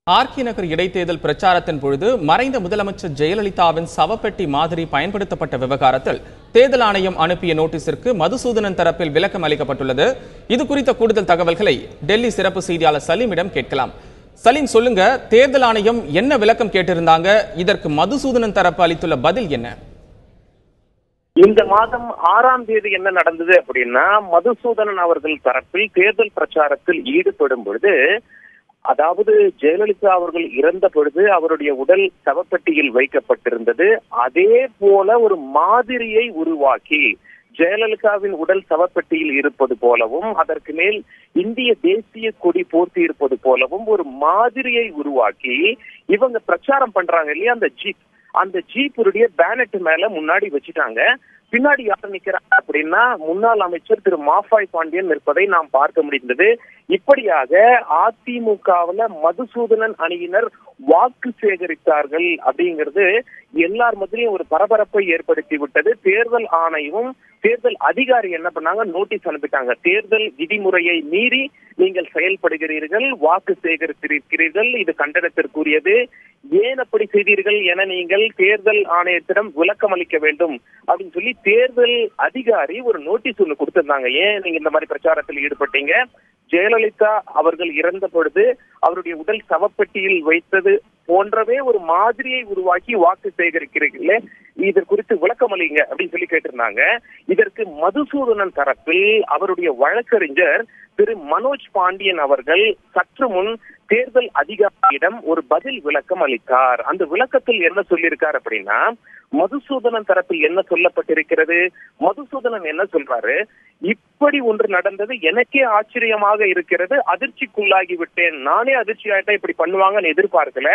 RK நகர் இடைத்தேர்தல் பிரச்சாரத்தின் பொழுது மறைந்த முதலமைச்சர் ஜெயலலிதாவின் சவப்பெட்டி மாதிரி பயன்படுத்தப்பட்ட விவகாரத்தில் தேர்தல் ஆணையம் அனுப்பிய நோட்டீஸிற்கு மதுசூதனன் தரப்பில் விளக்கம் அளிக்கப்பட்டுள்ளது. இது குறித்த கூடுதல் தகவல்களை டெல்லி சிறப்பு செய்தியாளர் சலீமிடம் கேட்கலாம். சலீம், சொல்லுங்க, தேர்தல் ஆணையம் என்ன விளக்கம் கேட்டிருந்தாங்க? இதற்கு மதுசூதனன் தரப்பு அளித்துள்ள பதில் என்ன? இந்த மாதம் 6ஆம் தேதி என்ன நடந்தது அப்படின்னா, மதுசூதனன் அவர்கள் தரப்பில் தேர்தல் பிரச்சாரத்தில் ஈடுபடும் பொழுது, அதாவது ஜெயலலிதா அவர்கள் இறந்த பொழுது அவருடைய உடல் சவப்பெட்டியில் வைக்கப்பட்டிருந்தது. அதே போல ஒரு மாதிரியை உருவாக்கி ஜெயலலிதாவின் உடல் சவப்பெட்டியில் இருப்பது போலவும், அதற்கு மேல் இந்திய தேசிய கொடி போர்த்தி இருப்பது போலவும் ஒரு மாதிரியை உருவாக்கி இவங்க பிரச்சாரம் பண்றாங்க இல்லையா, அந்த ஜீப்புடைய பேனட் மேல முன்னாடி வச்சுட்டாங்க. பின்னாடி யார் நிக்கிறாங்க அப்படின்னா, முன்னாள் அமைச்சர் திரு மாஃபாய் பாண்டியன் நிற்பதை நாம் பார்க்க முடிந்தது. இப்படியாக அதிமுகவுல மதுசூதனன் அணியினர் வாக்கு சேகரித்தார்கள் அப்படிங்கிறது எல்லார் மத்தியிலும் ஒரு பரபரப்பை ஏற்படுத்தி விட்டது. தேர்தல் ஆணையமும் தேர்தல் அதிகாரி என்ன பண்ணாங்க, நோட்டீஸ் அனுப்பிட்டாங்க. தேர்தல் விதிமுறையை மீறி நீங்கள் செயல்படுகிறீர்கள், வாக்கு சேகரித்திருக்கிறீர்கள், இது கண்டனத்திற்குரியது, ஏன் அப்படி செய்தீர்கள் என நீங்கள் தேர்தல் ஆணையத்திடம் விளக்கம் அளிக்க வேண்டும் அப்படின்னு சொல்லி தேர்தல் அதிகாரி ஒரு நோட்டீஸ் ஒண்ணு கொடுத்திருந்தாங்க. ஏன் நீங்க இந்த மாதிரி பிரச்சாரத்தில் ஈடுபட்டீங்க, ஜெயலலிதா அவர்கள் இறந்த பொழுது அவருடைய உடல் சவப்பெட்டியில் வைத்தது போன்றவே ஒரு மாதிரியை உருவாக்கி வாக்கு சேகரிக்கிறீர்களே, இது குறித்து விளக்கம் அளிங்க அப்படின்னு சொல்லி கேட்டிருந்தாங்க. இதற்கு மதுசூதனன் தரப்பில் அவருடைய வழக்கறிஞர் திரு மனோஜ் பாண்டியன் அவர்கள் சற்று முன் தேர்தல் அதிகாரியிடம் ஒரு பதில் விளக்கம் அளித்தார். அந்த விளக்கத்தில் என்ன சொல்லியிருக்கார் அப்படின்னா, மதுசூதனன் தரப்பில் என்ன சொல்லப்பட்டிருக்கிறது, மதுசூதனன் என்ன சொல்றாரு, இப்படி ஒன்று நடந்தது எனக்கே ஆச்சரியமாக இருக்கிறது, அதிர்ச்சிக்குள்ளாகி விட்டேன், நானே அதிர்ச்சி ஆயிட்டா இப்படி பண்ணுவாங்கன்னு எதிர்பார்க்கல,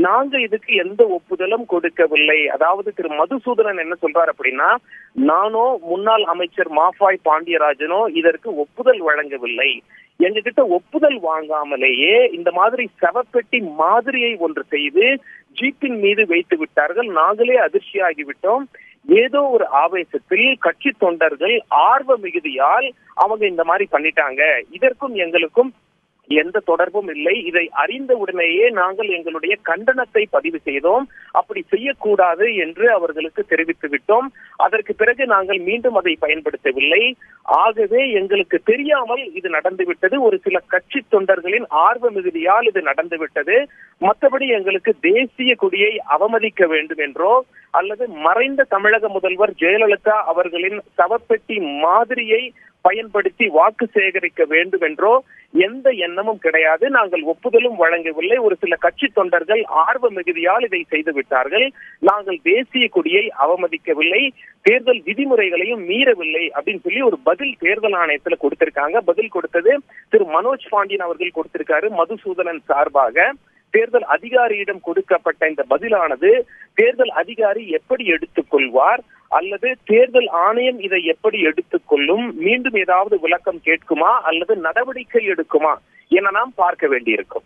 நாங்க இதுக்கு எந்த ஒப்புதலும் கொடுக்கவில்லை. அதாவது திரு மதுசூதனன் என்ன சொல்றாரு அப்படின்னா, நானோ முன்னாள் அமைச்சர் மாஃபாய் பாண்டியராஜனோ இதற்கு ஒப்புதல் வழங்கவில்லை, எங்ககிட்ட ஒப்புதல் வாங்காமலேயே இந்த மாதிரி சவப்பெட்டி மாதிரியை ஒன்று செய்து ஜீப்பின் மீது வைத்து விட்டார்கள், நாங்களே அதிர்ச்சியாகிவிட்டோம், ஏதோ ஒரு ஆவேசத்தில் கட்சி தொண்டர்கள் ஆர்வ மிகுதியால் அவங்க இந்த மாதிரி பண்ணிட்டாங்க, இதற்கும் எங்களுக்கும் எந்த தொடர்பும் இல்லை, இதை அறிந்த உடனேயே நாங்கள் எங்களுடைய கண்டனத்தை பதிவு செய்தோம், அப்படி செய்யக்கூடாது என்று அவர்களுக்கு தெரிவித்து விட்டோம், அதற்கு பிறகு நாங்கள் மீண்டும் அதை பயன்படுத்தவில்லை, ஆகவே எங்களுக்கு தெரியாமல் இது நடந்துவிட்டது, ஒரு சில கட்சி தொண்டர்களின் ஆர்வ மிகுதியால் இது நடந்துவிட்டது, மற்றபடி எங்களுக்கு தேசிய கொடியை அவமதிக்க வேண்டும் என்றோ அல்லது மறைந்த தமிழக முதல்வர் ஜெயலலிதா அவர்களின் சவப்பெட்டி மாதிரியை பயன்படுத்தி வாக்கு சேகரிக்க வேண்டும் என்றோ எந்த எண்ணமும் கிடையாது, நாங்கள் ஒப்புதலும் வழங்கவில்லை, ஒரு சில கட்சி தொண்டர்கள் ஆர்வ மிகுதியால் இதை செய்து விட்டார்கள், நாங்கள் தேசிய கொடியை அவமதிக்கவில்லை, தேர்தல் விதிமுறைகளையும் மீறவில்லை அப்படின்னு சொல்லி ஒரு பதில் தேர்தல் ஆணையத்துல கொடுத்திருக்காங்க. பதில் கொடுத்தது திரு மனோஜ் பாண்டியன் அவர்கள் கொடுத்திருக்காரு மதுசூதனன் சார்பாக. தேர்தல் அதிகாரியிடம் கொடுக்கப்பட்ட இந்த பதிலானது தேர்தல் அதிகாரி எப்படி எடுத்துக்கொள்வார் அல்லது தேர்தல் ஆணையம் இதை எப்படி எடுத்துக்கொள்ளும், மீண்டும் ஏதாவது விளக்கம் கேட்குமா அல்லது நடவடிக்கை எடுக்குமா என நாம் பார்க்க வேண்டியிருக்கும்.